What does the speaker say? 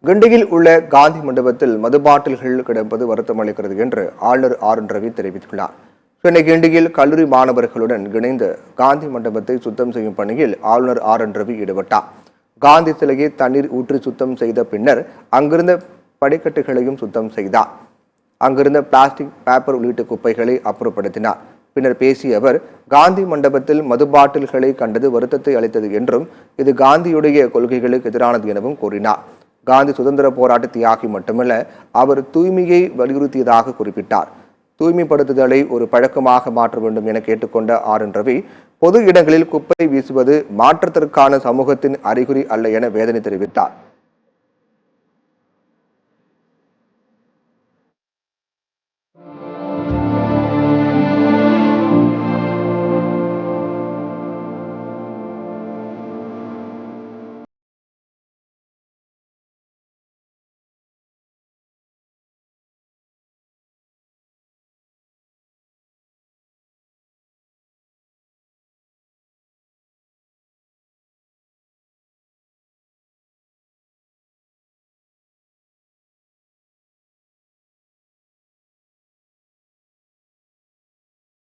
கிண்டியில் உள்ள காந்தி மண்டபத்தில் மதுபாட்டில்கள் கிடப்பது வருத்தம் அளிக்கிறது என்று ஆளுநர் RN ரவி தெரிவித்துள்ளார். சென்னை கிண்டியில் கல்லூரி மாணவர்களுடன் இணைந்து காந்தி மண்டபத்தை சுத்தம் செய்யும் பணியில் ஆளுநர் RN ரவி ஈடுபட்டார். காந்தி சிலையை தண்ணீர் ஊற்றி சுத்தம் செய்த பின்னர் அங்கிருந்த படிக்கட்டுகளையும் சுத்தம் செய்தார். அங்கிருந்த பிளாஸ்டிக், பேப்பர் உள்ளிட்ட குப்பைகளை அப்புறப்படுத்தினார். பின்னர் பேசிய அவர், காந்தி மண்டபத்தில் மதுபாட்டில்களை கண்டது வருத்தத்தை அளித்தது என்றும் இது காந்தியுடைய கொள்கைகளுக்கு எதிரானது எனவும் கூறினார். காந்தி சுதந்திர போராட்ட தியாகி மட்டுமல்ல, அவர் தூய்மையை வலியுறுத்தியதாக குறிப்பிட்டார். தூய்மைப்படுத்துதலை ஒரு பழக்கமாக மாற்ற வேண்டும் என கேட்டுக்கொண்ட RN ரவி, பொது இடங்களில் குப்பை வீசுவது மாற்றத்திற்கான சமூகத்தின் அறிகுறி அல்ல என வேதனை தெரிவித்தார்.